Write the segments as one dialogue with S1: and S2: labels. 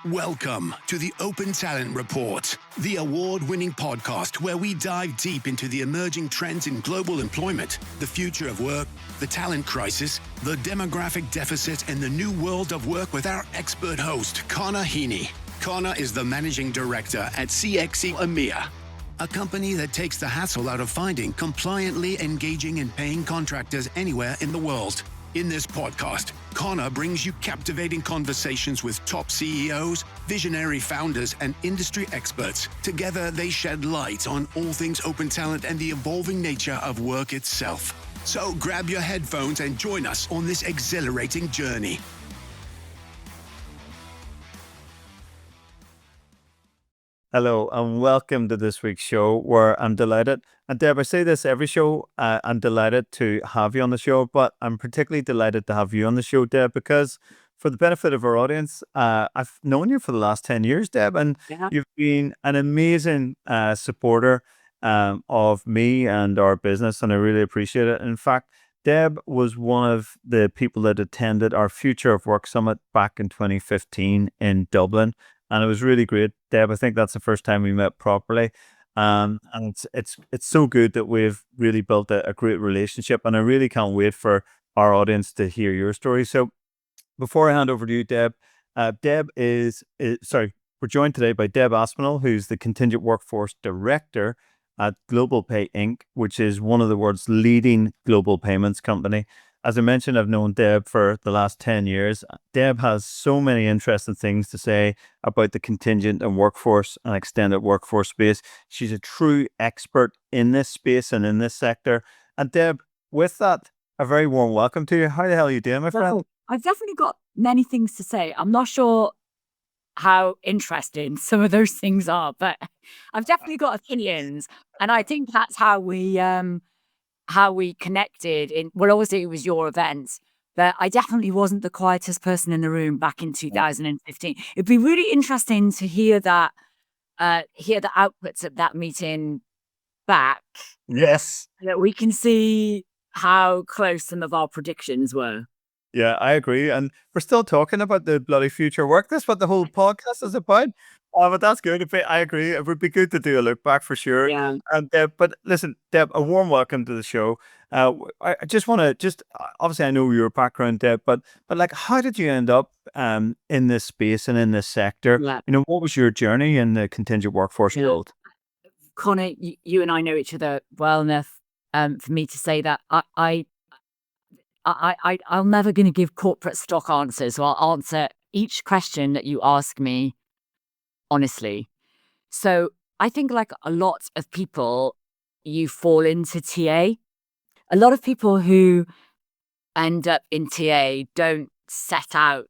S1: Welcome to the Open Talent Report, the award-winning podcast where we dive deep into the emerging trends in global employment, the future of work, the talent crisis, the demographic deficit, and the new world of work with our expert host, Heaney. Connor is the managing director at CXE EMEA, a company that takes the hassle out of finding, compliantly engaging and paying contractors anywhere in the world. In this podcast, Connor brings you captivating conversations with top CEOs, visionary founders, and industry experts. Together, they shed light on all things open talent and the evolving nature of work itself. So grab your headphones and join us on this exhilarating journey.
S2: Hello and welcome to this week's show where I'm delighted, and Deb, I say this every show, I'm delighted to have you on the show, but I'm particularly delighted to have you on the show, Deb, because for the benefit of our audience, I've known you for the last 10 years, Deb, and you've been an amazing supporter of me and our business, and I really appreciate it. In fact, Deb was one of the people that attended our Future of Work Summit back in 2015 in Dublin. And it was really great, Deb. I think that's the first time we met properly, and it's so good that we've really built a great relationship. And I really can't wait for our audience to hear your story. So, before I hand over to you, Deb, we're joined today by Deb Aspinall, who's the Contingent Workforce Director at GlobalPay Inc, which is one of the world's leading global payments company. As I mentioned, I've known Deb for the last 10 years. Deb has so many interesting things to say about the contingent and workforce and extended workforce space. She's a true expert in this space and in this sector. And Deb, with that, a very warm welcome to you. How the hell are you doing, my friend?
S3: I've definitely got many things to say. I'm not sure how interesting some of those things are, but I've definitely got opinions. And I think that's how we connected obviously it was your event, but I definitely wasn't the quietest person in the room back in 2015. It'd be really interesting to hear that, hear the outputs of that meeting back.
S2: Yes.
S3: That we can see how close some of our predictions were.
S2: Yeah, I agree. And we're still talking about the bloody future work. That's what the whole podcast is about. But that's good. I agree. It would be good to do a look back for sure.
S3: Yeah.
S2: And but listen, Deb, a warm welcome to the show. I just want to obviously I know your background, Deb, but like, how did you end up in this space and in this sector?
S3: Yeah.
S2: You know, what was your journey in the contingent workforce world?
S3: Connor, you and I know each other well enough for me to say that I'm never going to give corporate stock answers. So I'll answer each question that you ask me honestly. So I think, like a lot of people, you fall into TA. A lot of people who end up in TA don't set out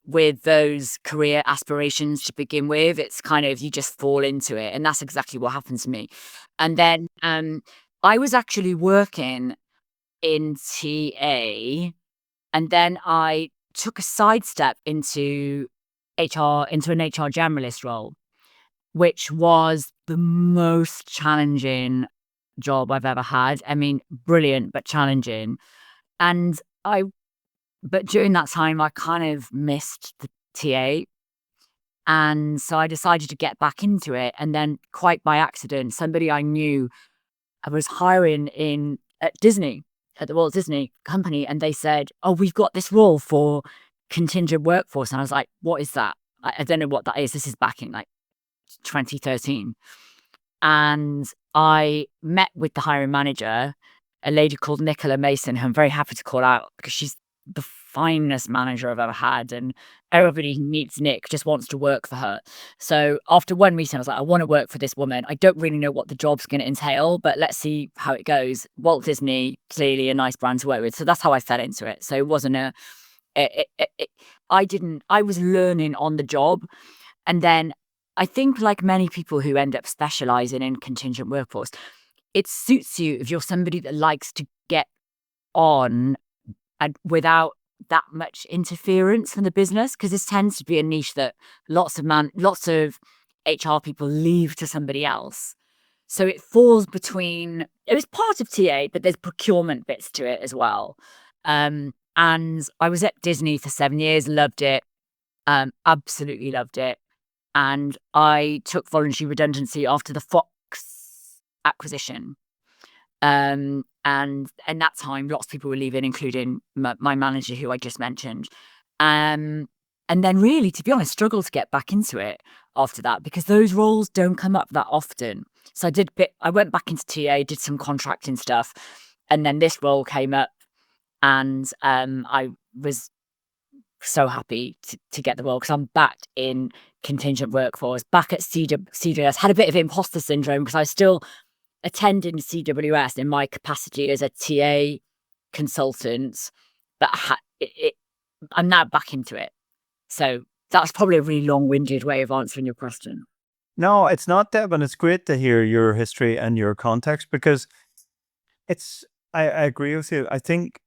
S3: with those career aspirations to begin with. It's kind of, you just fall into it. And that's exactly what happened to me. And then I was actually working in TA, and then I took a sidestep into an HR generalist role, which was the most challenging job I've ever had. I mean, brilliant, but challenging. But during that time, I kind of missed the TA. And so I decided to get back into it. And then, quite by accident, somebody I knew, I was hiring at Disney, at the Walt Disney Company, and they said, "Oh, we've got this role for contingent workforce." And I was like, "What is that?" I don't know what that is. This is back in like 2013. And I met with the hiring manager, a lady called Nicola Mason, who I'm very happy to call out because she's the finest manager I've ever had. And everybody who meets Nick just wants to work for her. So after one meeting, I was like, I want to work for this woman. I don't really know what the job's going to entail, but let's see how it goes. Walt Disney, clearly a nice brand to work with. So that's how I fell into it. So it wasn't I was learning on the job. And then I think, like many people who end up specializing in contingent workforce, it suits you if you're somebody that likes to get on and without that much interference from the business, because this tends to be a niche that lots of HR people leave to somebody else. So it falls between, it was part of TA, but there's procurement bits to it as well. And I was at Disney for 7 years, loved it. Absolutely loved it. And I took voluntary redundancy after the Fox acquisition. And in that time, lots of people were leaving, including my manager, who I just mentioned. And then really, to be honest, struggled to get back into it after that, because those roles don't come up that often. So I went back into TA, did some contracting stuff, and then this role came up, and I was so happy to get the role, because I'm back in contingent workforce, back at CWS. Had a bit of imposter syndrome because I was still attending CWS in my capacity as a TA consultant, but I'm now back into it. So that's probably a really long-winded way of answering your question.
S2: No, it's not, Deb, and it's great to hear your history and your context, because I agree with you. I think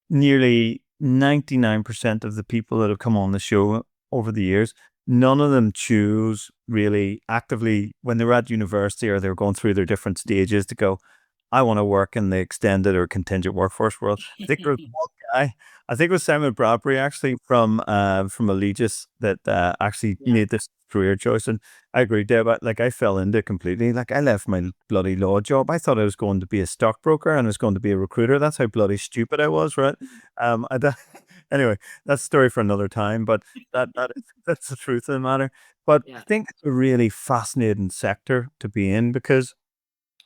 S2: nearly 99% of the people that have come on the show over the years, none of them choose really actively when they were at university or they were going through their different stages to go, I want to work in the extended or contingent workforce world. I think there was one guy, I think it was Simon Bradbury, actually, from Allegis, that actually made this career choice. And I agree, Deb. I fell into it completely. Like, I left my bloody law job. I thought I was going to be a stockbroker and I was going to be a recruiter. That's how bloody stupid I was, right? Anyway, that's a story for another time. But that's the truth of the matter. But I think it's a really fascinating sector to be in, because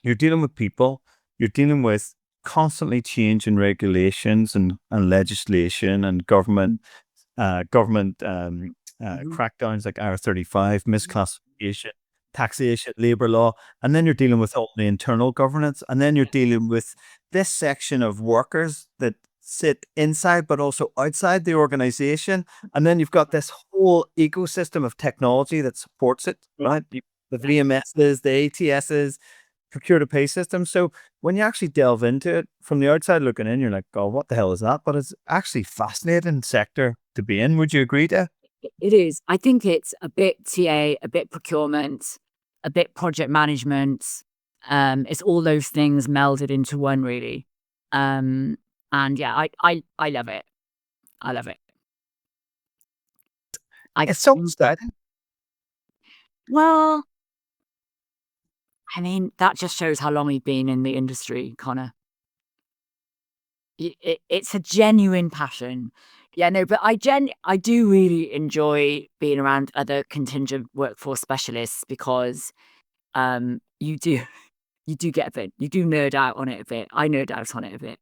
S2: you're dealing with people, you're dealing with constantly changing regulations and legislation and government crackdowns like R35, misclassification, taxation, labor law, and then you're dealing with all the internal governance, and then you're dealing with this section of workers that sit inside but also outside the organization, and then you've got this whole ecosystem of technology that supports it, right? The VMSs, the ATSs, procure to pay system. So when you actually delve into it from the outside looking in, you're like, oh, what the hell is that? But it's actually fascinating sector to be in. Would you agree, Deb?
S3: It is. I think it's a bit TA, a bit procurement, a bit project management. It's all those things melded into one, really. And yeah, I love it. I love it.
S2: It's so exciting.
S3: Well, I mean, that just shows how long we've been in the industry, Connor. It's a genuine passion. Yeah, no, but I do really enjoy being around other contingent workforce specialists, because you do get a bit, you do nerd out on it a bit. I nerd out on it a bit.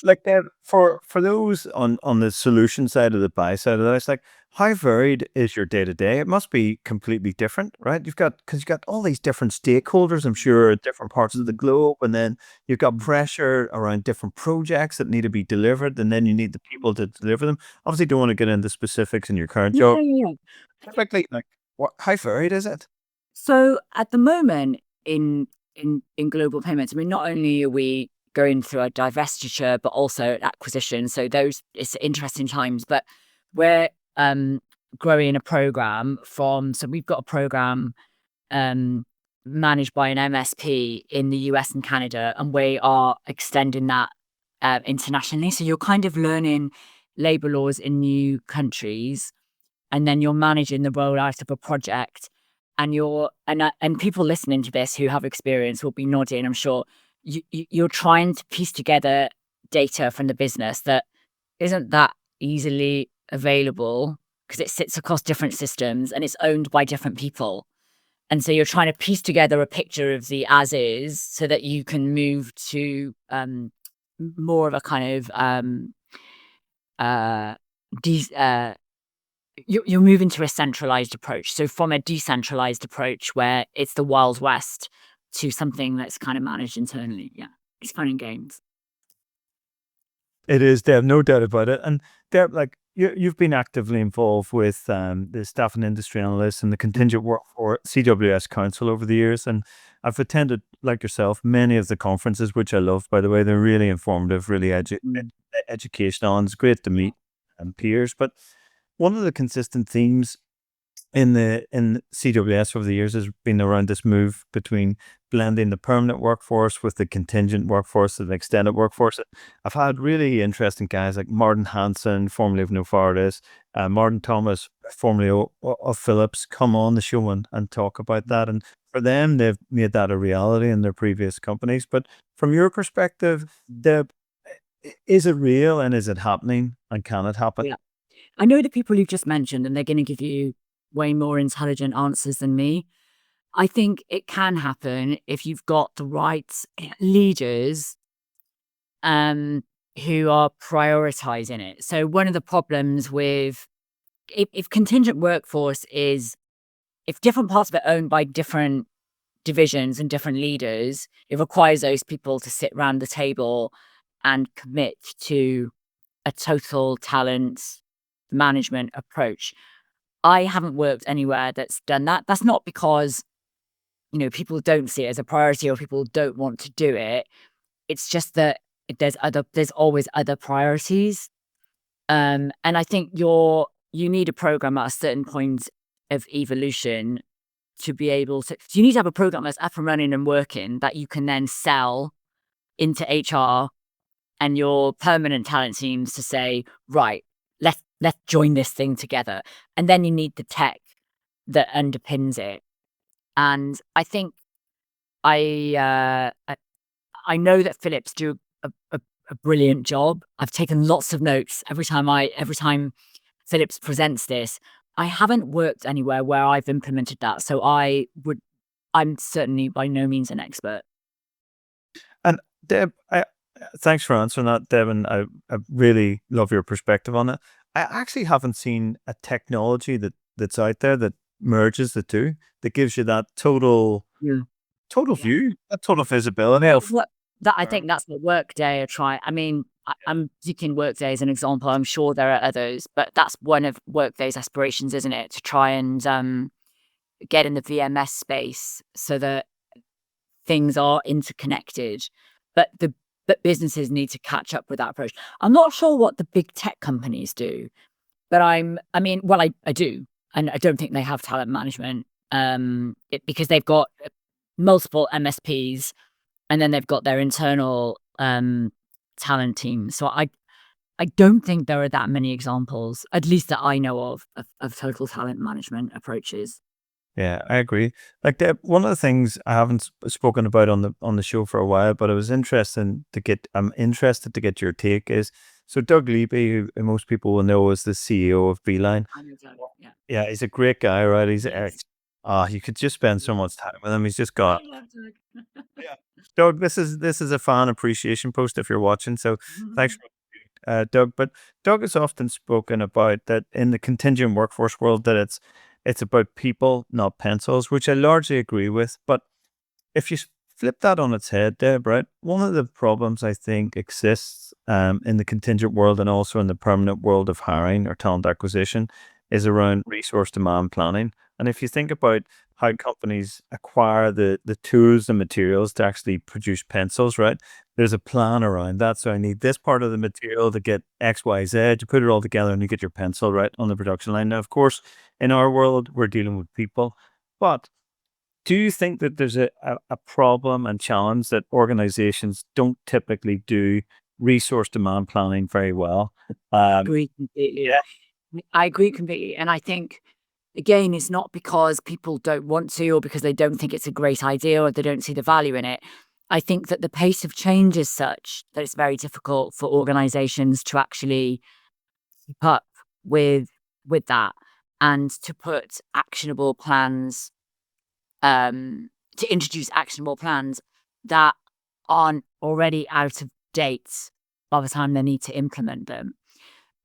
S2: Like, Deb, for those on the solution side of the buy side of that, it's like, how varied is your day to day? It must be completely different, right? Because you've got all these different stakeholders, I'm sure, at different parts of the globe, and then you've got pressure around different projects that need to be delivered, and then you need the people to deliver them. Obviously, don't want to get into specifics in your current job.
S3: Yeah.
S2: Typically, like, how varied is it?
S3: So at the moment in global payments, I mean, not only are we going through a divestiture, but also acquisition. So it's interesting times, but we're growing a program so we've got a program managed by an MSP in the US and Canada, and we are extending that internationally. So you're kind of learning labor laws in new countries, and then you're managing the rollout of a project. And and people listening to this who have experience will be nodding, I'm sure. You're trying to piece together data from the business that isn't that easily available, because it sits across different systems and it's owned by different people. And so you're trying to piece together a picture of the as is, so that you can move to more of a kind of you're moving to a centralized approach. So from a decentralized approach where it's the Wild West to something that's kind of managed internally. Yeah, it's fun and games.
S2: It is, Deb, no doubt about it. And Deb, like, you've been actively involved with the staff and industry analysts and the contingent workforce CWS Council over the years. And I've attended, like yourself, many of the conferences, which I love, by the way. They're really informative, really educational, and it's great to meet peers. But one of the consistent themes in CWS over the years has been around this move between blending the permanent workforce with the contingent workforce and the extended workforce. I've had really interesting guys like Martin Hansen, formerly of Novartis, Martin Thomas, formerly of Philips, come on the show and talk about that. And for them, they've made that a reality in their previous companies. But from your perspective, Deb, is it real and is it happening and can it happen?
S3: Yeah. I know the people you've just mentioned, and they're going to give you way more intelligent answers than me. I think it can happen if you've got the right leaders who are prioritizing it. So one of the problems with if contingent workforce is if different parts of it owned by different divisions and different leaders, it requires those people to sit around the table and commit to a total talent management approach. I haven't worked anywhere that's done that. That's not because, people don't see it as a priority or people don't want to do it. It's just that there's always other priorities. And I think you need a program at a certain point of evolution to be able to, so you need to have a program that's up and running and working that you can then sell into HR and your permanent talent teams to say, right, let's join this thing together. And then you need the tech that underpins it. And I think I know that Philips do a brilliant job. I've taken lots of notes every time Philips presents this. I haven't worked anywhere where I've implemented that, so I'm certainly by no means an expert.
S2: And Deb, thanks for answering that, Deb, and I really love your perspective on it. I actually haven't seen a technology that's out there that merges the two, that gives you that total view, that total visibility of.
S3: I think that's what Workday are trying. I mean, I'm using Workday as an example. I'm sure there are others, but that's one of Workday's aspirations, isn't it? To try and get in the VMS space so that things are interconnected. But businesses need to catch up with that approach. I'm not sure what the big tech companies do, but I do. And I don't think they have talent management because they've got multiple MSPs and then they've got their internal talent team. So I don't think there are that many examples, at least that I know of total talent management approaches.
S2: Yeah, I agree. Like Deb, one of the things I haven't spoken about on the show for a while, but I'm interested to get your take is, so Doug Levy, who most people will know as the CEO of Beeline.
S3: I know Doug, yeah.
S2: Yeah, he's a great guy, right? He's
S3: Yes.
S2: you could just spend so much time with him. He's just got.
S3: I love Doug.
S2: Yeah. Doug, this is a fan appreciation post if you're watching. So thanks, Doug. But Doug has often spoken about that in the contingent workforce world that it's about people, not pencils, which I largely agree with. But if you flip that on its head, Deb, right? One of the problems I think exists in the contingent world and also in the permanent world of hiring or talent acquisition is around resource demand planning. And if you think about how companies acquire the tools and materials to actually produce pencils, right? There's a plan around that. So I need this part of the material to get X, Y, Z. You put it all together and you get your pencil right on the production line. Now, of course, in our world, we're dealing with people. But do you think that there's a problem and challenge that organizations don't typically do resource demand planning very well?
S3: Agree completely.
S2: Yeah.
S3: I agree completely. And I think, again, it's not because people don't want to or because they don't think it's a great idea or they don't see the value in it. I think that the pace of change is such that it's very difficult for organizations to actually keep up with that and to put actionable plans, to introduce actionable plans that aren't already out of date by the time they need to implement them.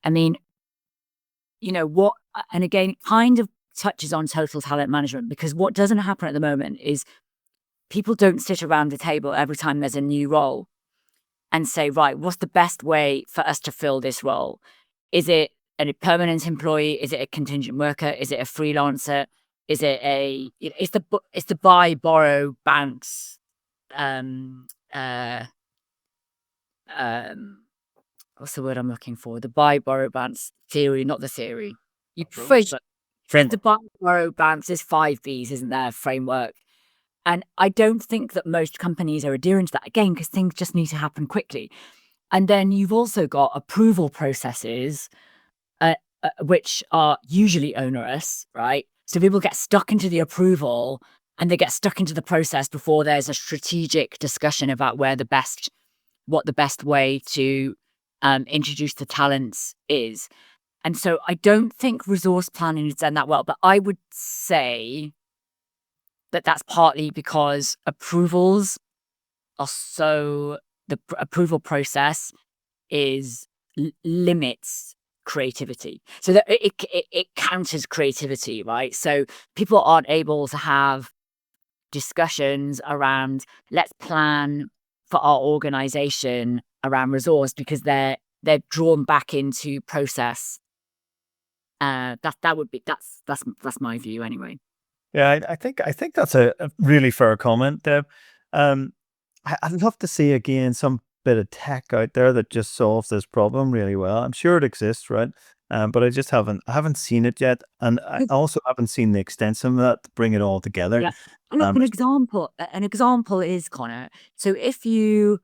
S3: I mean, and again, it kind of touches on total talent management because what doesn't happen at the moment is people don't sit around the table every time there's a new role and say, right, what's the best way for us to fill this role? Is it a permanent employee? Is it a contingent worker? Is it a freelancer? Is it it's the buy, borrow, bounce, what's the word I'm looking for? The buy, borrow, bounce theory, not the theory. You phrase it. The buy, borrow, bounce is 5 Bs, isn't there? Framework. And I don't think that most companies are adhering to that, again, because things just need to happen quickly. And then you've also got approval processes which are usually onerous, right? So people get stuck into the approval and they get stuck into the process before there's a strategic discussion about what the best way to introduce the talents is. And so I don't think resource planning is done that well, but I would say that that's partly because approvals are the approval process limits creativity. So that it counters creativity, right? So people aren't able to have discussions around, let's plan for our organization around resource, because they're drawn back into process. That's my view anyway.
S2: Yeah, I think that's a really fair comment, Deb. I'd love to see again some bit of tech out there that just solves this problem really well. I'm sure it exists, right? But I just haven't seen it yet, and I also haven't seen the extension of that to bring it all together.
S3: Yeah. Look, an example is, Connor. So if you've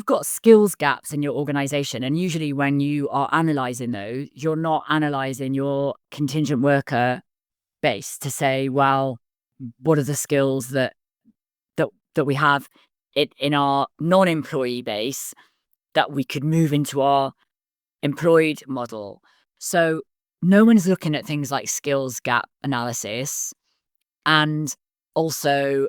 S3: got skills gaps in your organization, and usually when you are analyzing those, you're not analyzing your contingent worker base to say, well, what are the skills that we have in our non-employee base that we could move into our employed model. So no one's looking at things like skills gap analysis. And also,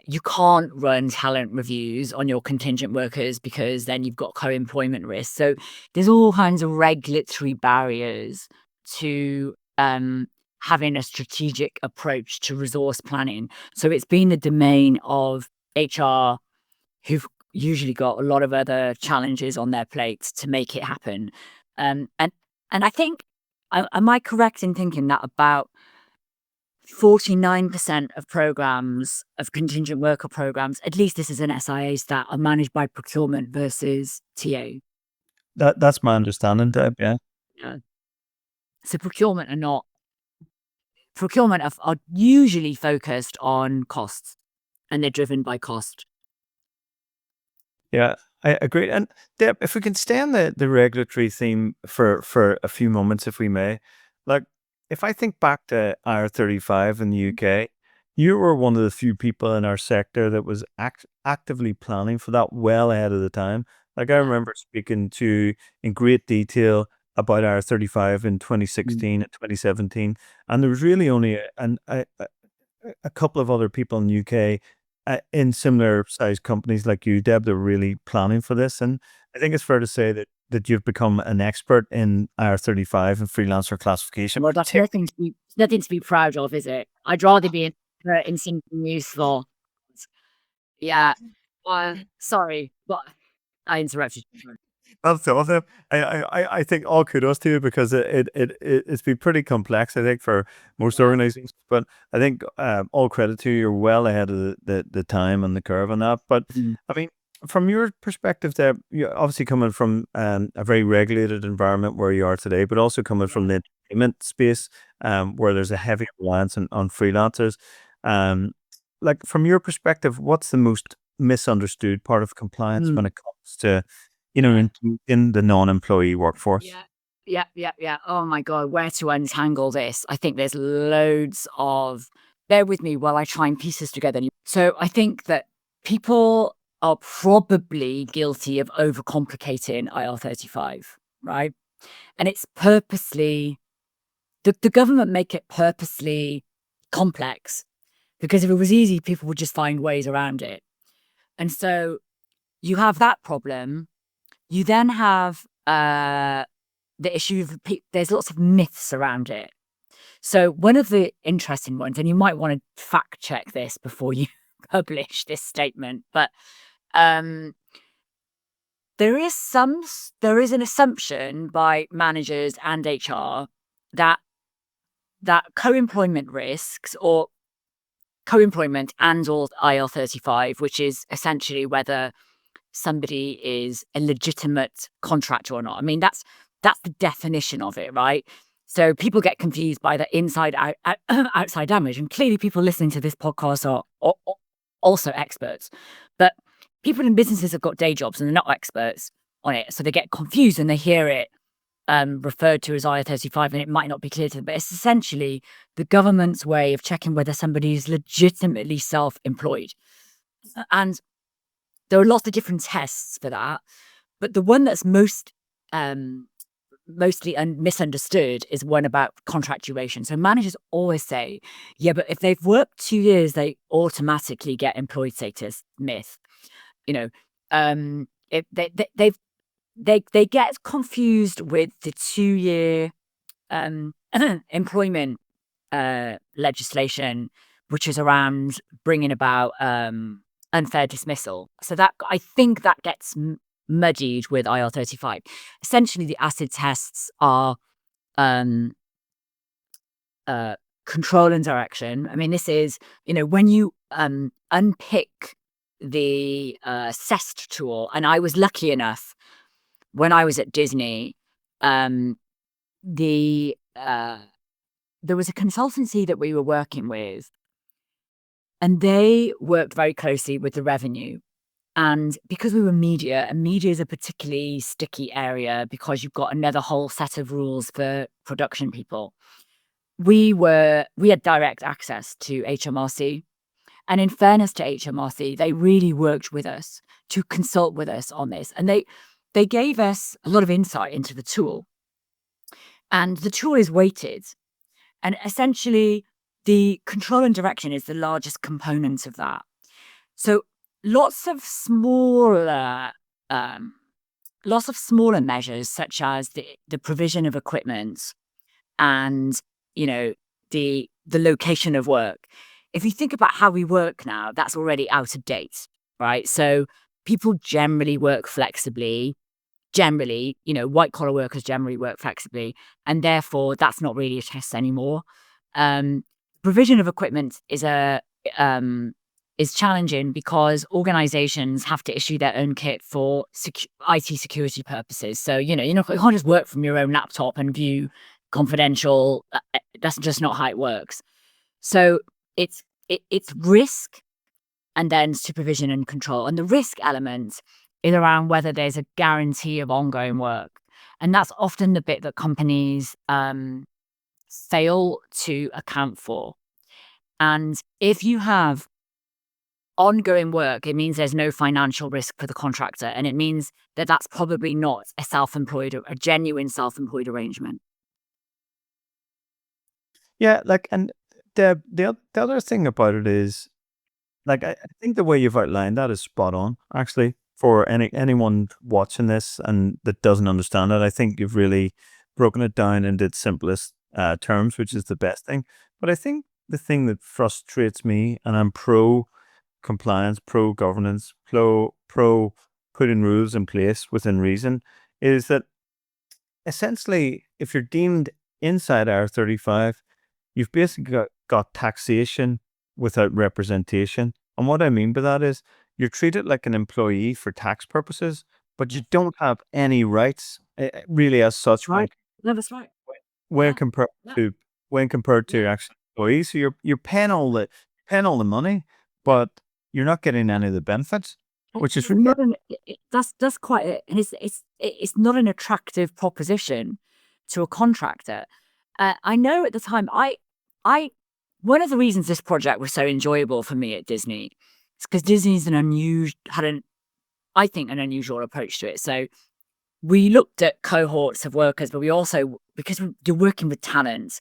S3: you can't run talent reviews on your contingent workers because then you've got co-employment risk. So there's all kinds of regulatory barriers to having a strategic approach to resource planning. So it's been the domain of HR, who've usually got a lot of other challenges on their plates, to make it happen. And I think, am I correct in thinking that about 49% of programs, of contingent worker programs, at least this is an SIA stat, are managed by procurement versus TA?
S2: That's my understanding, Deb. Yeah.
S3: Yeah. So procurement are usually focused on costs, and they're driven by cost.
S2: Yeah, I agree. And Deb, if we can stay on the regulatory theme for a few moments, if we may, like if I think back to IR35 in the UK, you were one of the few people in our sector that was actively planning for that well ahead of the time. Like I remember speaking to in great detail about IR35 in 2016 and 2017, and there was really only a couple of other people in the UK in similar sized companies like you, Deb, that were really planning for this. And I think it's fair to say that you've become an expert in IR35 and freelancer classification.
S3: Well, that's nothing to be proud of, is it? I'd rather be in something useful. Yeah. Sorry, but I interrupted you.
S2: That's awesome. I think all kudos to you, because it's been pretty complex, I think, for most organizations. But I think all credit to you. You're well ahead of the time and the curve on that. But I mean, from your perspective, Deb, you're obviously coming from a very regulated environment where you are today, but also coming from the entertainment space, where there's a heavy reliance on freelancers. Like from your perspective, what's the most misunderstood part of compliance when it comes to in the non-employee workforce?
S3: Yeah. Oh my God, where to untangle this? I think there's loads of. Bear with me while I try and piece this together. So I think that people are probably guilty of overcomplicating IR35, right? And it's purposely, the government make it purposely complex, because if it was easy, people would just find ways around it. And so you have that problem. You then have the issue of there's lots of myths around it. So one of the interesting ones, and you might want to fact check this before you publish this statement, but there is an assumption by managers and HR that co-employment risks, or co-employment and or IR35, which is essentially whether somebody is a legitimate contractor or not. I mean, that's the definition of it, right? So people get confused by the outside damage, and clearly people listening to this podcast are also experts. But people in businesses have got day jobs and they're not experts on it. So they get confused and they hear it referred to as IR35, and it might not be clear to them, but it's essentially the government's way of checking whether somebody is legitimately self-employed. And there are lots of different tests for that, but the one that's mostly misunderstood is one about contract duration. So managers always say, yeah, but if they've worked 2 years, they automatically get employed status. Myth. If they get confused with the 2-year employment legislation, which is around bringing about unfair dismissal. So that, I think, that gets muddied with IR35. Essentially, the acid tests are control and direction. I mean, this is, when you unpick the CEST tool, and I was lucky enough when I was at Disney, there was a consultancy that we were working with, and they worked very closely with the revenue. And because we were media, and media is a particularly sticky area because you've got another whole set of rules for production people, we had direct access to HMRC. And in fairness to HMRC, they really worked with us to consult with us on this. And they gave us a lot of insight into the tool. And the tool is weighted. And essentially, the control and direction is the largest component of that. So lots of smaller measures, such as the provision of equipment and the location of work. If you think about how we work now, that's already out of date, right? So people generally work flexibly. Generally, white collar workers generally work flexibly, and therefore that's not really a test anymore. Provision of equipment is challenging because organizations have to issue their own kit for IT security purposes. So you can't just work from your own laptop and view confidential. That's just not how it works. So it's risk and then supervision and control. And the risk element is around whether there's a guarantee of ongoing work. And that's often the bit that companies fail to account for. And if you have ongoing work, it means there's no financial risk for the contractor. And it means that that's probably not a genuine self-employed arrangement.
S2: Yeah, and the other thing about it is, I think the way you've outlined that is spot on, actually, for anyone watching this and that doesn't understand it. I think you've really broken it down into its simplest terms, which is the best thing. But I think the thing that frustrates me, and I'm pro compliance, pro governance, pro putting rules in place within reason, is that essentially, if you're deemed inside R35, you've basically got taxation without representation. And what I mean by that is you're treated like an employee for tax purposes, but you don't have any rights really as such.
S3: Right. No, that's right.
S2: When
S3: Yeah.
S2: compared
S3: Yeah.
S2: to actual employees. So you're paying all the money, but you're not getting any of the benefits, which is really
S3: That's quite it. And it's not an attractive proposition to a contractor. I know at the time, one of the reasons this project was so enjoyable for me at Disney is because Disney's had an unusual approach to it. So we looked at cohorts of workers, but we also, because you're working with talent,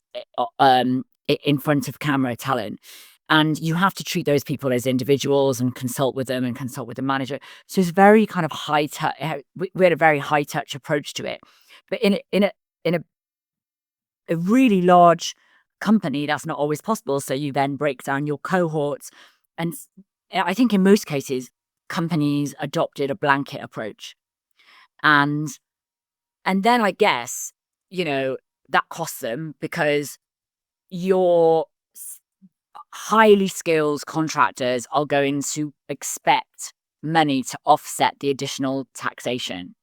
S3: in front of camera talent, and you have to treat those people as individuals and consult with them and consult with the manager. So it's very kind of high touch. We had a very high touch approach to it, but in a really large company, that's not always possible. So you then break down your cohorts, and I think in most cases, companies adopted a blanket approach, and then I guess that costs them because your highly skilled contractors are going to expect money to offset the additional taxation.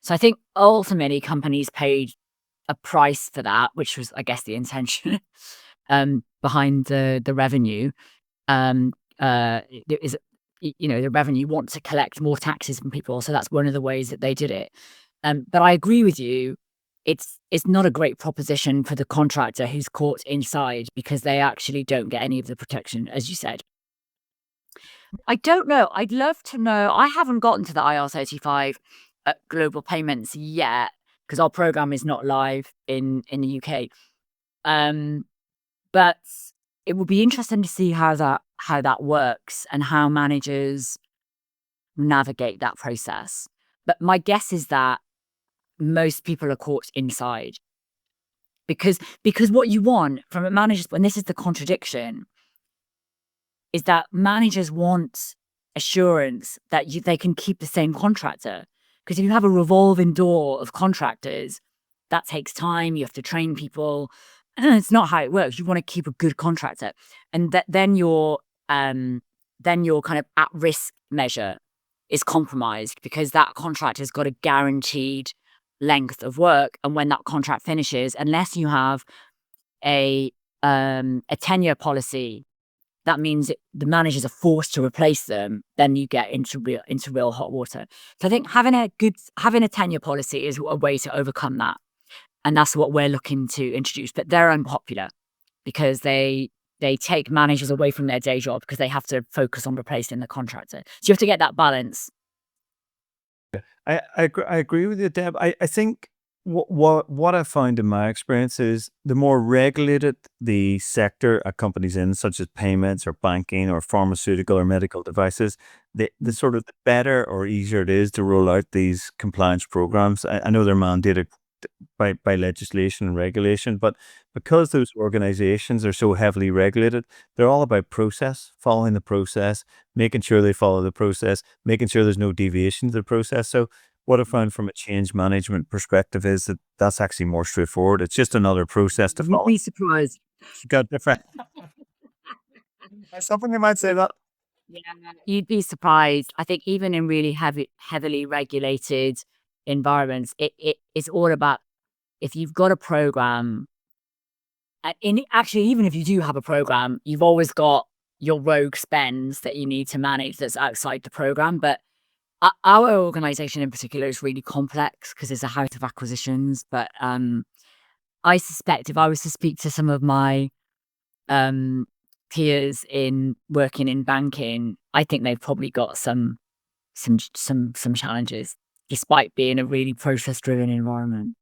S3: So I think ultimately companies paid a price for that, which was, I guess, the intention behind the revenue. It is, the revenue want to collect more taxes from people. So that's one of the ways that they did it. But I agree with you. It's not a great proposition for the contractor who's caught inside, because they actually don't get any of the protection, as you said. I don't know. I'd love to know. I haven't gotten to the IR35 at Global Payments yet, because our program is not live in the UK. But it would be interesting to see how that works and how managers navigate that process. But my guess is that most people are caught inside, because what you want from a manager, and this is the contradiction, is that managers want assurance that they can keep the same contractor. Because if you have a revolving door of contractors, that takes time. You have to train people. It's not how it works. You want to keep a good contractor, and then your kind of at-risk measure is compromised, because that contractor's got a guaranteed length of work, and when that contract finishes, unless you have a tenure policy, that means the managers are forced to replace them. Then you get into real hot water. So I think having a tenure policy is a way to overcome that. And that's what we're looking to introduce. But they're unpopular, because they take managers away from their day job, because they have to focus on replacing the contractor. So you have to get that balance.
S2: I agree with you, Deb. I think what I found in my experience is the more regulated the sector a company's in, such as payments or banking or pharmaceutical or medical devices, the sort of the better or easier it is to roll out these compliance programs. I know they're mandated by legislation and regulation, but because those organizations are so heavily regulated, they're all about process, following the process, making sure they follow the process, making sure there's no deviation to the process. So what I found from a change management perspective is that that's actually more straightforward. It's just another process to
S3: You'd
S2: follow.
S3: be surprised.
S2: Got different. Something you might say that.
S3: Yeah, you'd be surprised. I think even in really heavily regulated environments, it's all about, if you've got a program, actually, even if you do have a program, you've always got your rogue spends that you need to manage that's outside the program. But our organization in particular is really complex, because it's a house of acquisitions. But I suspect if I was to speak to some of my peers in working in banking, I think they've probably got some challenges, despite being a really process-driven environment.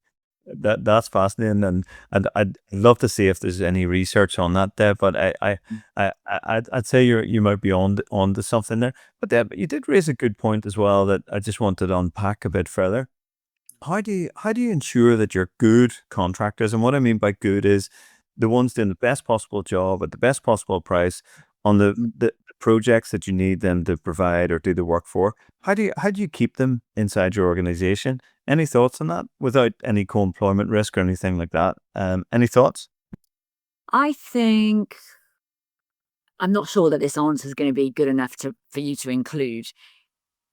S2: That's fascinating, and I'd love to see if there's any research on that, Deb. But I'd say you might be on to something there. But Deb, you did raise a good point as well that I just wanted to unpack a bit further. How do you ensure that you're good contractors? And what I mean by good is the ones doing the best possible job at the best possible price on the projects that you need them to provide or do the work for. How do you keep them inside your organization? Any thoughts on that without any co-employment risk or anything like that? Any thoughts?
S3: I think, I'm not sure that this answer is going to be good enough for you to include,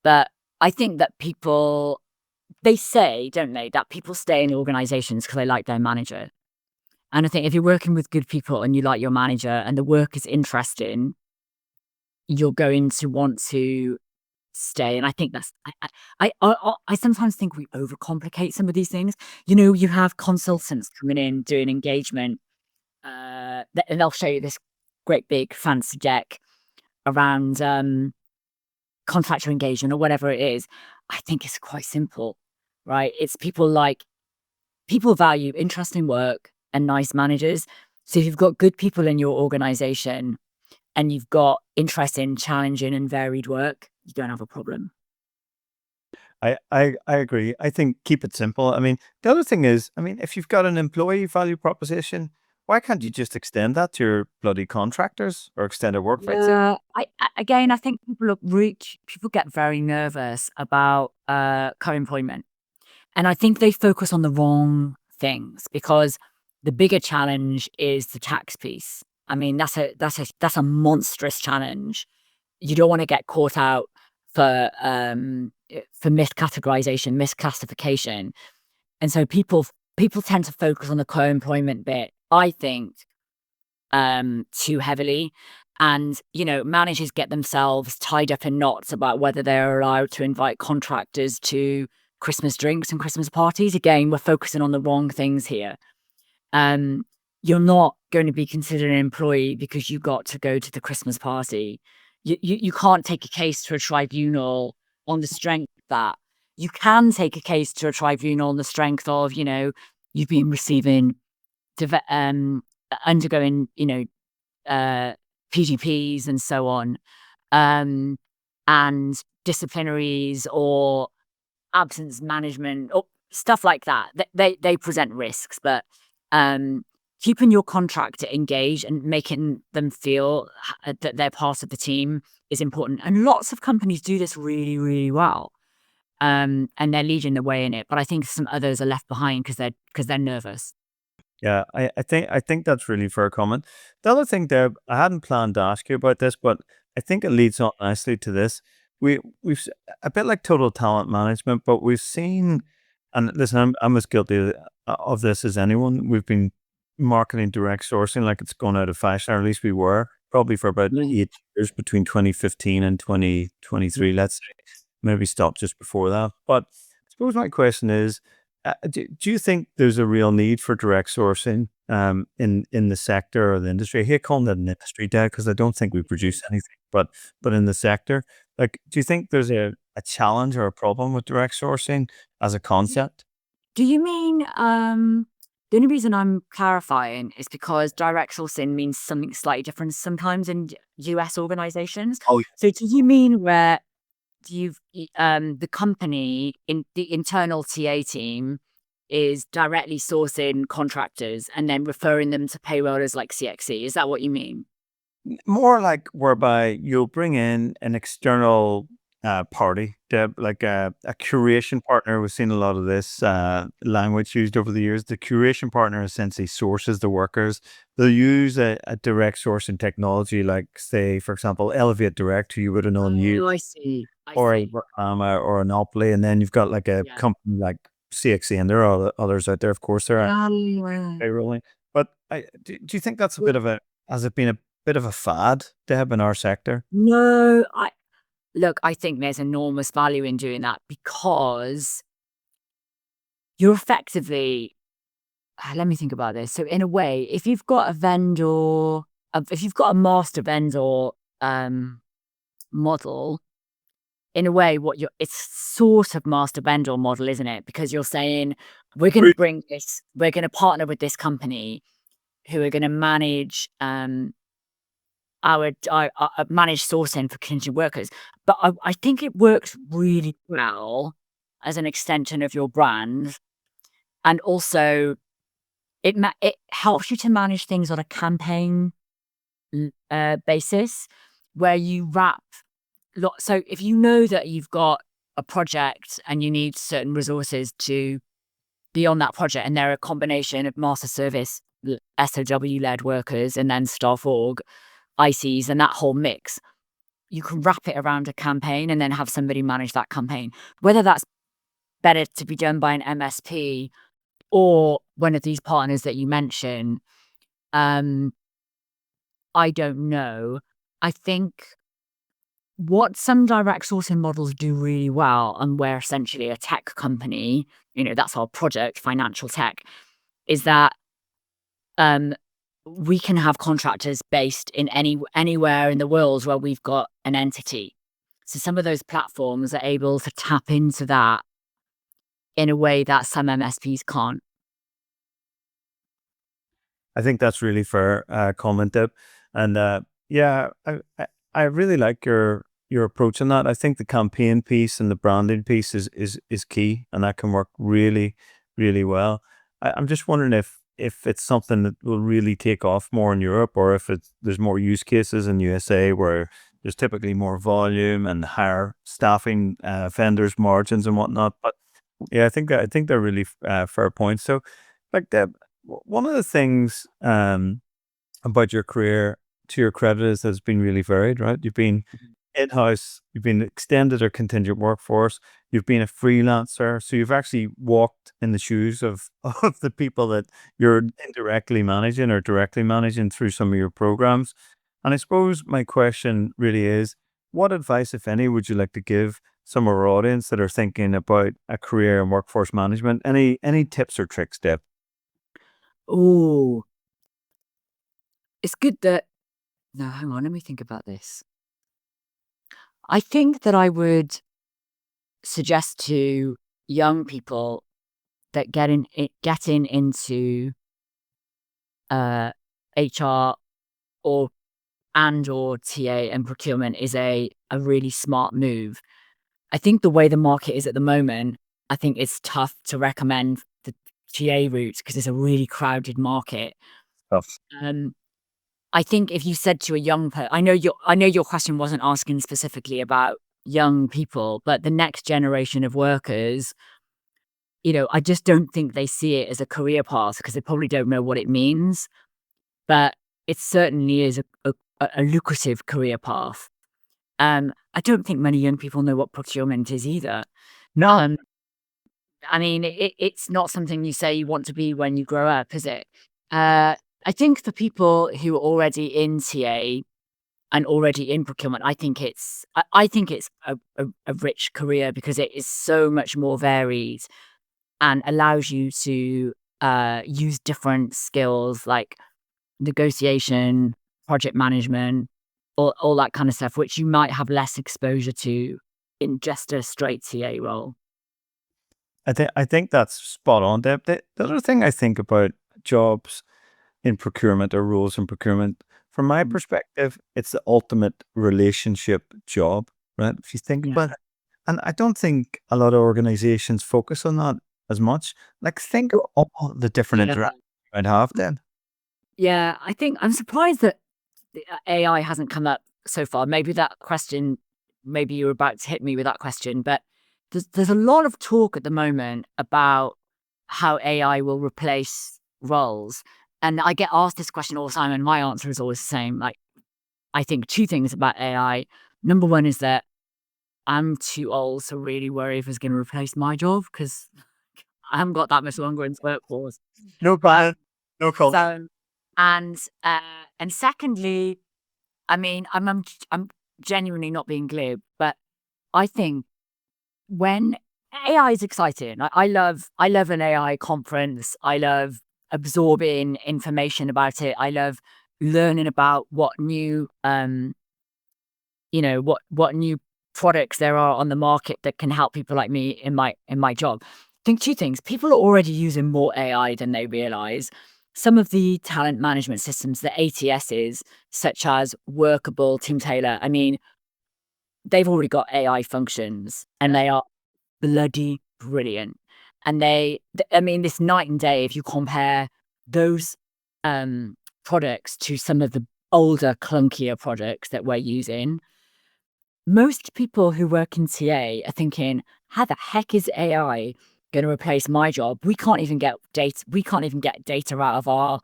S3: but I think that people, they say, don't they, that people stay in organizations because they like their manager. And I think if you're working with good people and you like your manager and the work is interesting, you're going to want to stay. And I think that's, I sometimes think we overcomplicate some of these things. You have consultants coming in doing engagement, and they'll show you this great big fancy deck around contractor engagement or whatever it is. I think it's quite simple, right? It's people value interesting work and nice managers. So if you've got good people in your organization and you've got interesting, challenging and varied work, you don't have a problem.
S2: I agree. I think keep it simple. I mean, the other thing is, if you've got an employee value proposition, why can't you just extend that to your bloody contractors or extended work rates?
S3: Yeah, I think people get very nervous about co-employment, and I think they focus on the wrong things, because the bigger challenge is the tax piece. That's a monstrous challenge. You don't want to get caught out for miscategorization, misclassification, and so people tend to focus on the co-employment bit, I think, too heavily. And, managers get themselves tied up in knots about whether they're allowed to invite contractors to Christmas drinks and Christmas parties. Again, we're focusing on the wrong things here. You're not going to be considered an employee because you got to go to the Christmas party. You can't take a case to a tribunal on the strength of that. You can take a case to a tribunal on the strength of, you've been receiving, undergoing, PGPs and so on, and disciplinaries or absence management or stuff like that. They present risks, but keeping your contractor engaged and making them feel that they're part of the team is important. And lots of companies do this really, really well. And they're leading the way in it. But I think some others are left behind because they're nervous.
S2: Yeah, I think that's really fair comment. The other thing, Deb, I hadn't planned to ask you about this, but I think it leads on nicely to this. We've a bit like total talent management, but we've seen, and listen, I'm as guilty of this as anyone. We've been marketing direct sourcing like it's gone out of fashion, or at least we were probably for about 8 years between 2015 and 2023. Let's say maybe stop just before that. But I suppose my question is, do you think there's a real need for direct sourcing in the sector or the industry? I hate calling it an industry, Dad, because I don't think we produce anything, but in the sector, like, do you think there's a challenge or a problem with direct sourcing as a concept?
S3: Do you mean the only reason I'm clarifying is because direct sourcing means something slightly different sometimes in US organizations.
S2: Oh,
S3: So do you mean where the company in the internal TA team is directly sourcing contractors and then referring them to payrollers like CXC? Is that what you mean?
S2: more like whereby you'll bring in an external party, Deb, like a curation partner. We've seen a lot of this language used over the years. The curation partner essentially sources the workers. They'll use a direct sourcing technology, like, say, for example, Elevate Direct, who you would have known you,
S3: Oh, I see. I
S2: or a
S3: see.
S2: or a Monopoly, and then you've got like a
S3: Yeah.
S2: company like CXC, and there are others out there, of course. There are
S3: Yeah.
S2: payrolling. But do you think that's a bit of a has it been a bit of a fad, Deb, in our sector?
S3: No, I think there's enormous value in doing that because you're effectively, let me think about this. So in a way, if you've got a vendor, if you've got a master vendor model, in a way, it's sort of master vendor model, isn't it? Because you're saying we're going to bring this, we're going to partner with this company who are going to manage our managed sourcing for contingent workers. But I think it works really well as an extension of your brand, and also it helps you to manage things on a campaign basis, where you wrap so if you know that you've got a project and you need certain resources to be on that project, and they're a combination of master service SOW-led workers and then staff org, ICs, and that whole mix, you can wrap it around a campaign and then have somebody manage that campaign. Whether that's better to be done by an MSP or one of these partners that you mentioned, I don't know. I think what some direct sourcing models do really well, and we're essentially a tech company, that's our project, financial tech, is that we can have contractors based in anywhere in the world where we've got an entity. So some of those platforms are able to tap into that in a way that some MSPs can't.
S2: I think that's really fair comment, Deb. And yeah, I really like your approach on that. I think the campaign piece and the branding piece is key, and that can work really, really well. I'm just wondering if it's something that will really take off more in Europe, or if there's more use cases in USA where there's typically more volume and higher staffing, vendors margins and whatnot. But yeah, I think they're really fair points. So, like, Deb, one of the things about your career, to your credit, is that it's been really varied, right? You've been in-house, you've been extended or contingent workforce, you've been a freelancer, so you've actually walked in the shoes of of the people that you're indirectly managing or directly managing through some of your programs. And I suppose my question really is, what advice, if any, would you like to give some of our audience that are thinking about a career in workforce management? Any tips or tricks, Deb?
S3: Oh, it's good that. No, hang on, let me think about this. I think that I would suggest to young people that getting into HR or TA and procurement is a really smart move. I think the way the market is at the moment, I think it's tough to recommend the TA route because it's a really crowded market.
S2: Tough.
S3: I think if you said to a young person, I know your question wasn't asking specifically about young people, but the next generation of workers, I just don't think they see it as a career path because they probably don't know what it means. But it certainly is a lucrative career path. I don't think many young people know what procurement is either.
S2: No.
S3: I mean, it's not something you say you want to be when you grow up, is it? I think for people who are already in TA and already in procurement, I think it's a rich career because it is so much more varied and allows you to use different skills like negotiation, project management, all that kind of stuff, which you might have less exposure to in just a straight TA role.
S2: I think that's spot on, Deb. The other thing I think about jobs in procurement or roles in procurement, from my perspective, it's the ultimate relationship job, right? If you think
S3: Yeah.
S2: about it. And I don't think a lot of organizations focus on that as much. Like, think of all the different
S3: Yeah.
S2: interactions you might have then.
S3: Yeah, I think I'm surprised that the AI hasn't come up so far. Maybe you were about to hit me with that question, but there's a lot of talk at the moment about how AI will replace roles. And I get asked this question all the time, and my answer is always the same. Like, I think two things about AI. Number one is that I'm too old to really worry if it's going to replace my job because I haven't got that much longer in the workforce.
S2: No problem. No problem.
S3: So, and secondly, I mean, I'm genuinely not being glib, but I think when AI is exciting, I love an AI conference. I love absorbing information about it. I love learning about what new what new products there are on the market that can help people like me in my job. I think two things. People are already using more AI than they realize. Some of the talent management systems, the ATSs, such as Workable, Team Taylor, I mean, they've already got AI functions and they are bloody brilliant. And I mean, this night and day, if you compare those products to some of the older, clunkier products that we're using, most people who work in TA are thinking, how the heck is AI going to replace my job? We can't even get data. We can't even get data out of our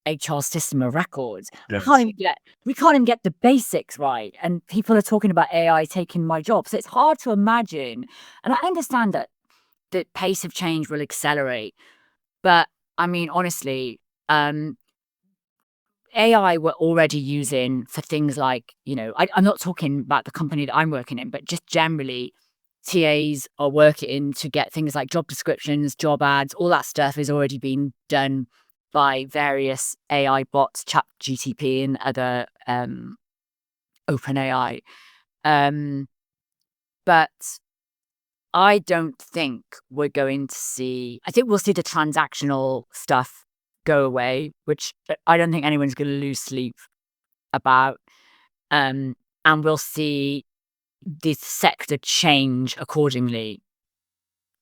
S3: HR system of records.
S2: Yes.
S3: We can't even get the basics right. And people are talking about AI taking my job. So it's hard to imagine. And I understand that the pace of change will accelerate. But I mean, honestly, AI we're already using for things like, I'm not talking about the company that I'm working in, but just generally, TAs are working to get things like job descriptions, job ads, all that stuff is already being done by various AI bots, ChatGPT and other OpenAI. But I don't think we're going to see, I think we'll see the transactional stuff go away, which I don't think anyone's going to lose sleep about. And we'll see the sector change accordingly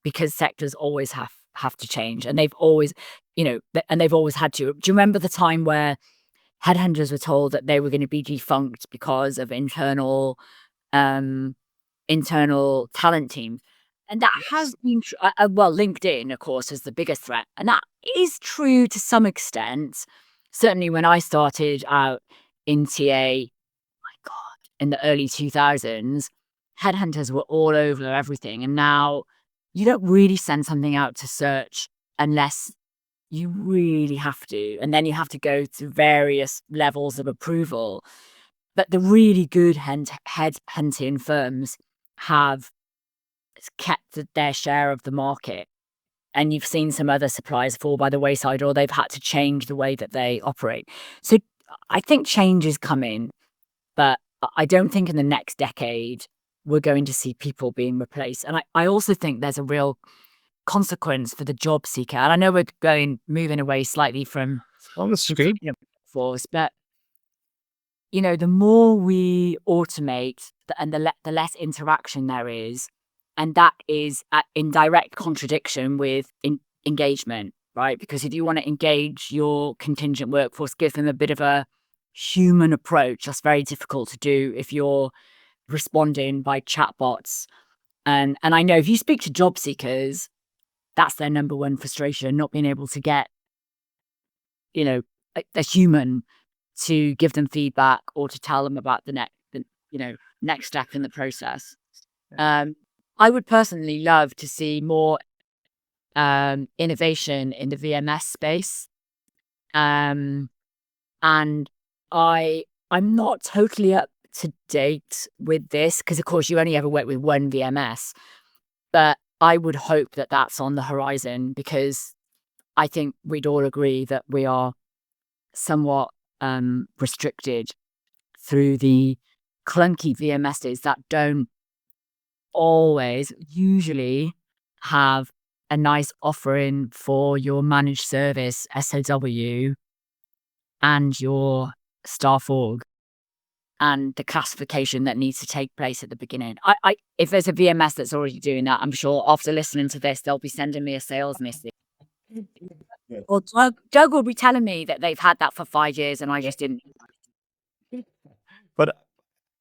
S3: because sectors always have to change. And they've always, and they've always had to. Do you remember the time where headhunters were told that they were going to be defunct because of internal talent teams? And that has been, well, LinkedIn, of course, is the biggest threat. And that is true to some extent. Certainly when I started out in TA, my God, in the early 2000s, headhunters were all over everything. And now you don't really send something out to search unless You really have to. And then you have to go to various levels of approval. But the really good headhunting firms have kept their share of the market. And you've seen some other suppliers fall by the wayside, or they've had to change the way that they operate. So I think change is coming, but I don't think in the next decade we're going to see people being replaced. And I also think there's a real consequence for the job seeker. And I know we're moving away slightly from
S2: On the street.
S3: force, but the more we automate and the less interaction there is, and that is in direct contradiction with engagement, right? Because if you want to engage your contingent workforce, give them a bit of a human approach. That's very difficult to do if you're responding by chatbots. And I know if you speak to job seekers, that's their number one frustration, not being able to get, a human to give them feedback or to tell them about the next step in the process. I would personally love to see more innovation in the VMS space. And I'm not totally up to date with this because, of course, you only ever work with one VMS. But I would hope that that's on the horizon, because I think we'd all agree that we are somewhat restricted through the clunky VMSs that don't usually have a nice offering for your managed service SOW and your staff org, and the classification that needs to take place at the beginning. If there's a VMS that's already doing that, I'm sure after listening to this, they'll be sending me a sales message. Or Doug will be telling me that they've had that for 5 years and I just didn't.
S2: But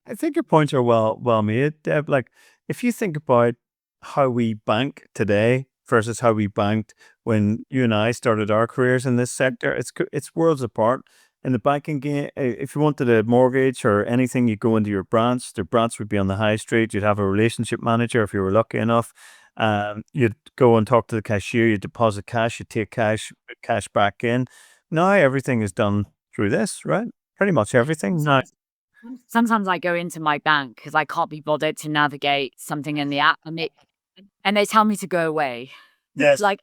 S2: I think your points are well made, Deb. Like, if you think about how we bank today versus how we banked when you and I started our careers in this sector, it's worlds apart. In the banking game, if you wanted a mortgage or anything, you go into your branch. The branch would be on the high street. You'd have a relationship manager if you were lucky enough. You'd go and talk to the cashier. You deposit cash. You take cash back in. Now everything is done through this, right? Pretty much everything. Now,
S3: Sometimes I go into my bank because I can't be bothered to navigate something in the app, and they tell me to go away.
S2: yes,
S3: Like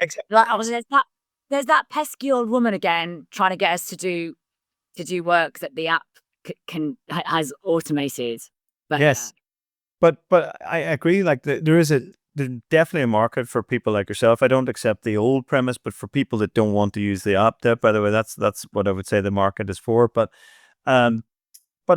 S3: there's that pesky old woman again trying to get us to do work that the app has automated. But
S2: yes. But I agree. Like there's definitely a market for people like yourself. I don't accept the old premise, but for people that don't want to use the app, by the way, that's what I would say the market is for. But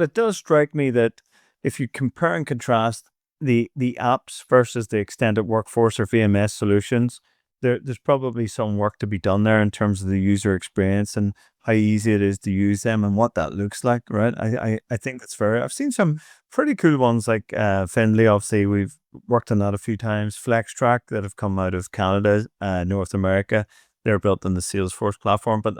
S2: it does strike me that if you compare and contrast the apps versus the extended workforce or VMS solutions, there's probably some work to be done there in terms of the user experience and how easy it is to use them and what that looks like, right? I think that's fair. I've seen some pretty cool ones like Finley. Obviously, we've worked on that a few times. FlexTrack that have come out of Canada, North America. They're built on the Salesforce platform. But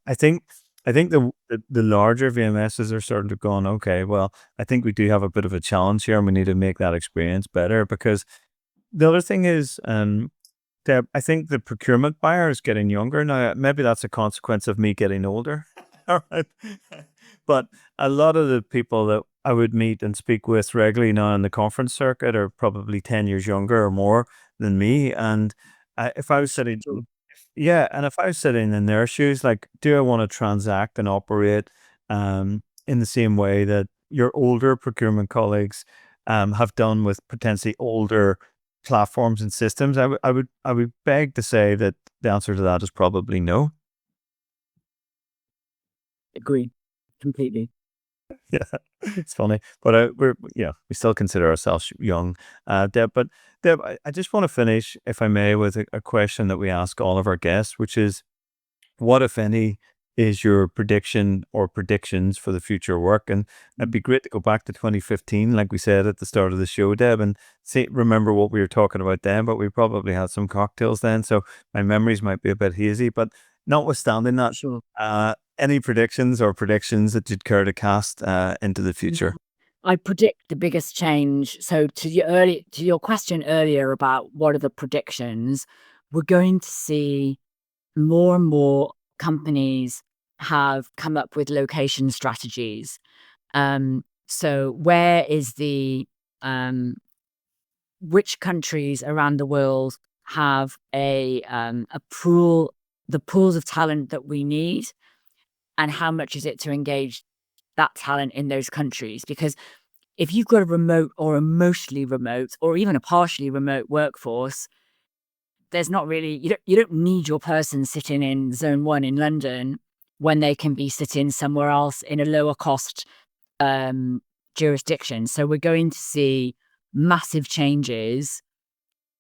S2: I think the larger VMSs are starting to go, okay, well, I think we do have a bit of a challenge here and we need to make that experience better, because the other thing is, Deb, I think the procurement buyer is getting younger now. Maybe that's a consequence of me getting older. All right. But a lot of the people that I would meet and speak with regularly now in the conference circuit are probably 10 years younger or more than me. And if I was sitting, and if I was sitting in their shoes, like, do I want to transact and operate in the same way that your older procurement colleagues have done with potentially older platforms and systems? I would beg to say that the answer to that is probably no.
S3: Agree completely.
S2: Yeah, it's funny, but we still consider ourselves young, Deb. But Deb, I just want to finish, if I may, with a question that we ask all of our guests, which is, what, if any, is your prediction or predictions for the future of work? And it'd be great to go back to 2015, like we said at the start of the show, Deb, and remember what we were talking about then, but we probably had some cocktails then, so my memories might be a bit hazy. But notwithstanding that,
S3: Sure.
S2: any predictions that you'd care to cast into the future?
S3: I predict the biggest change. So to your question earlier about what are the predictions, we're going to see more and more companies have come up with location strategies. So where is which countries around the world have a pool, the pools of talent that we need, and how much is it to engage that talent in those countries? Because if you've got a remote or a mostly remote or even a partially remote workforce, there's not really, you don't need your person sitting in zone 1 in London when they can be sitting somewhere else in a lower cost jurisdiction. So we're going to see massive changes,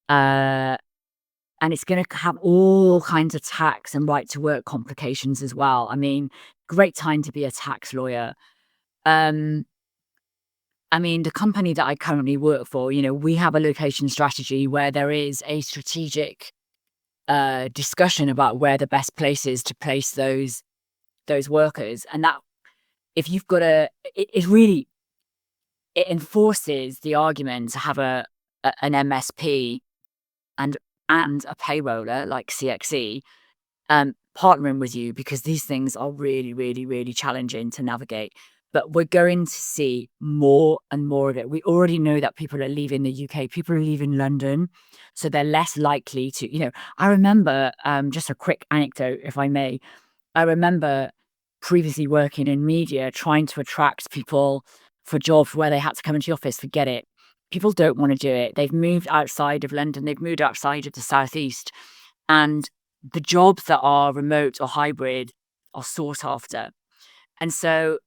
S3: and it's going to have all kinds of tax and right to work complications as well. I mean, great time to be a tax lawyer. I mean, the company that I currently work for, we have a location strategy where there is a strategic discussion about where the best place is to place those workers, and that if you've got it enforces the argument to have an MSP and a payroller like CXE partnering with you, because these things are really, really, really challenging to navigate. But we're going to see more and more of it. We already know that people are leaving the UK, people are leaving London, so they're less likely to, I remember, just a quick anecdote, if I may. I remember previously working in media, trying to attract people for jobs where they had to come into the office. Forget it. People don't want to do it. They've moved outside of London. They've moved outside of the southeast. And the jobs that are remote or hybrid are sought after. And so,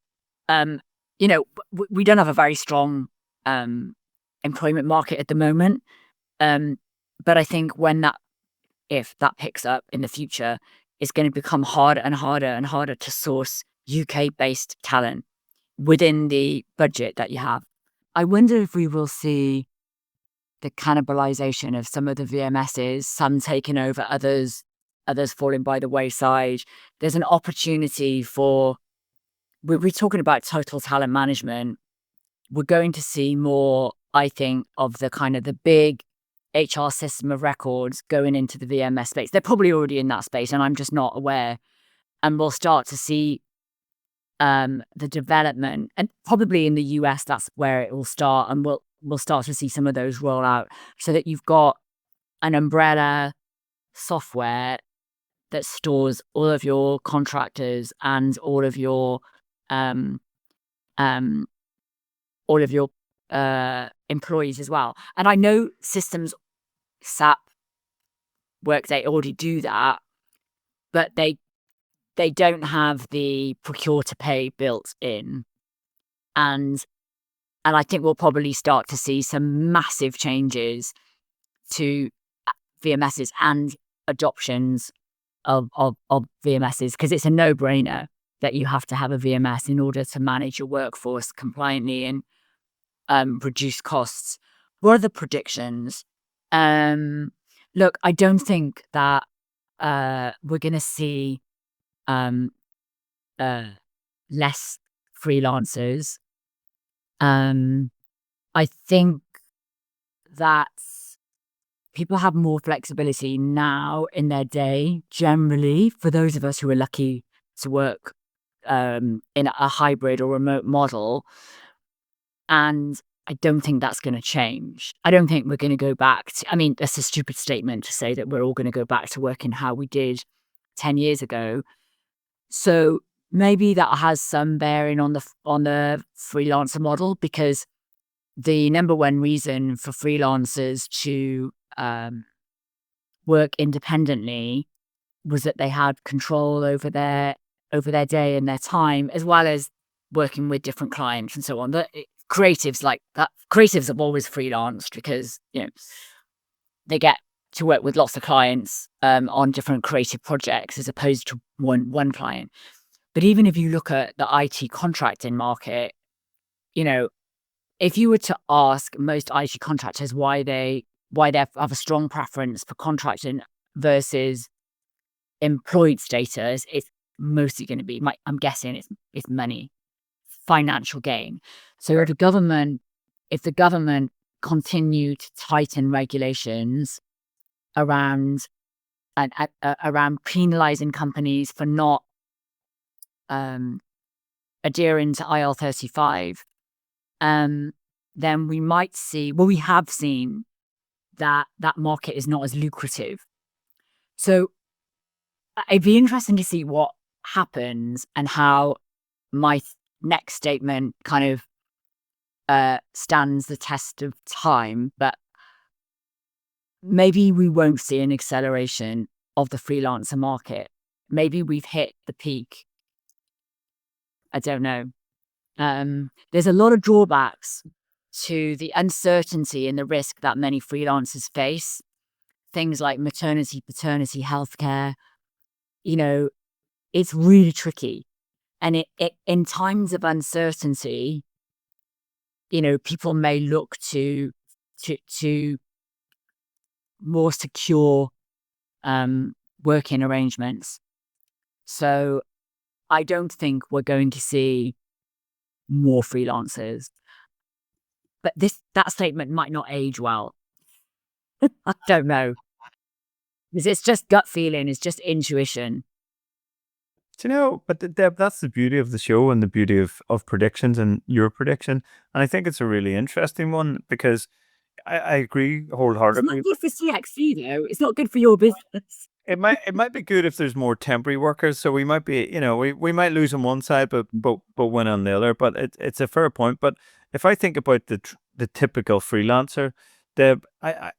S3: we don't have a very strong employment market at the moment. But I think if that picks up in the future, it's going to become harder and harder and harder to source UK-based talent within the budget that you have. I wonder if we will see the cannibalization of some of the VMSs, some taking over others falling by the wayside. There's an opportunity we're talking about total talent management. We're going to see more, I think, of the kind of the big HR system of records going into the VMS space. They're probably already in that space, and I'm just not aware. And we'll start to see the development, and probably in the US, that's where it will start. And we'll start to see some of those roll out, so that you've got an umbrella software that stores all of your contractors and all of your employees as well. And I know systems, SAP, Workday already do that, but they don't have the procure to pay built in. And I think we'll probably start to see some massive changes to VMSs and adoptions of VMSs, because it's a no-brainer that you have to have a VMS in order to manage your workforce compliantly and reduce costs. What are the predictions? Look, I don't think that we're going to see less freelancers. I think that people have more flexibility now in their day, generally, for those of us who are lucky to work in a hybrid or remote model. And I don't think that's going to change. I don't think we're going to go back to, I mean, that's a stupid statement to say that we're all going to go back to working how we did 10 years ago. So maybe that has some bearing on the freelancer model, because the number one reason for freelancers to work independently was that they had control over their day and their time, as well as working with different clients and so on. Creatives like that, creatives have always freelanced because they get to work with lots of clients on different creative projects as opposed to one client. But even if you look at the IT contracting market, if you were to ask most IT contractors why they have a strong preference for contracting versus employed status, it's mostly going to be, I'm guessing it's money, financial gain. So if the government continue to tighten regulations around around penalising companies for not adhering to IL-35, then we might see, well, we have seen that market is not as lucrative. So it'd be interesting to see what happens and how my next statement kind of stands the test of time. But maybe we won't see an acceleration of the freelancer market. Maybe we've hit the peak. I don't know. There's a lot of drawbacks to the uncertainty and the risk that many freelancers face. Things like maternity, paternity, healthcare. It's really tricky. And it in times of uncertainty, people may look to more secure working arrangements. So I don't think we're going to see more freelancers. But that statement might not age well. I don't know. Because it's just gut feeling, it's just intuition.
S2: But Deb, that's the beauty of the show and the beauty of predictions and your prediction. And I think it's a really interesting one because I agree wholeheartedly.
S3: It's not good for CXC though. It's not good for your business.
S2: It might be good if there's more temporary workers. So we might be, we might lose on one side, but win on the other. But it's a fair point. But if I think about the typical freelancer, Deb, I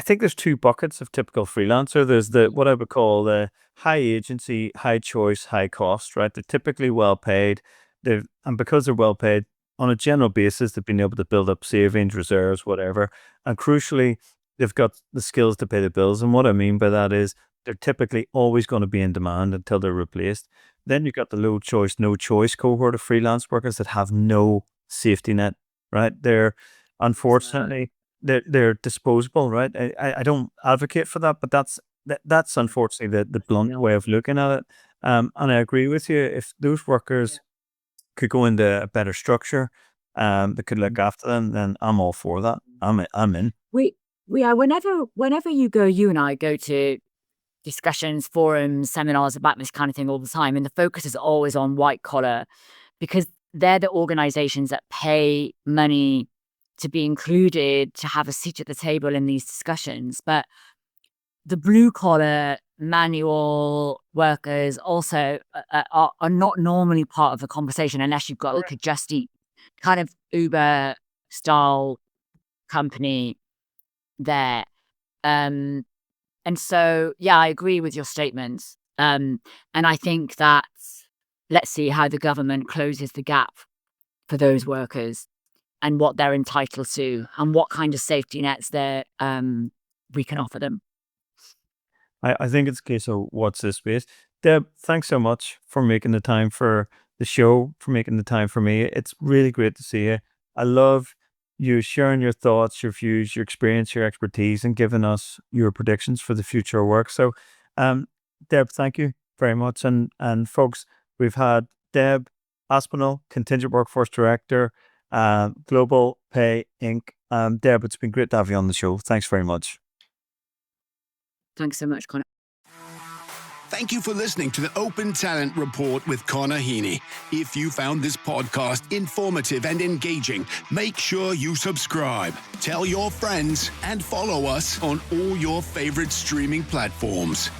S2: think there's two buckets of typical freelancer. There's what I would call the high agency, high choice, high cost, right? They're typically well paid. And because they're well paid, on a general basis, they've been able to build up savings, reserves, whatever. And crucially, they've got the skills to pay the bills. And what I mean by that is they're typically always going to be in demand until they're replaced. Then you've got the low choice, no choice cohort of freelance workers that have no safety net, right? They're unfortunately they're disposable, right? I don't advocate for that, but that's unfortunately the blunt way of looking at it. And I agree with you. If those workers could go into a better structure, that could look after them, then I'm all for that. I'm in.
S3: Whenever you and I go to discussions, forums, seminars about this kind of thing all the time, and the focus is always on white collar because they're the organizations that pay money to be included, to have a seat at the table in these discussions. But the blue collar manual workers also are not normally part of the conversation unless you've got like a Just Eat kind of Uber style company there. And so, yeah, I agree with your statements. And I think that let's see how the government closes the gap for those workers and what they're entitled to and what kind of safety nets we can offer them.
S2: I think it's a case of watch this space. Deb, thanks so much for making the time for the show, for making the time for me. It's really great to see you. I love you sharing your thoughts, your views, your experience, your expertise, and giving us your predictions for the future of work. So, Deb, thank you very much. And folks, we've had Deb Aspinall, Contingent Workforce Director, GlobalPay Inc. Deb, it's been great to have you on the show. Thanks very much.
S3: Thanks so much, Connor.
S1: Thank you for listening to the Open Talent Report with Connor Heaney. If you found this podcast informative and engaging, make sure you subscribe, tell your friends, and follow us on all your favorite streaming platforms.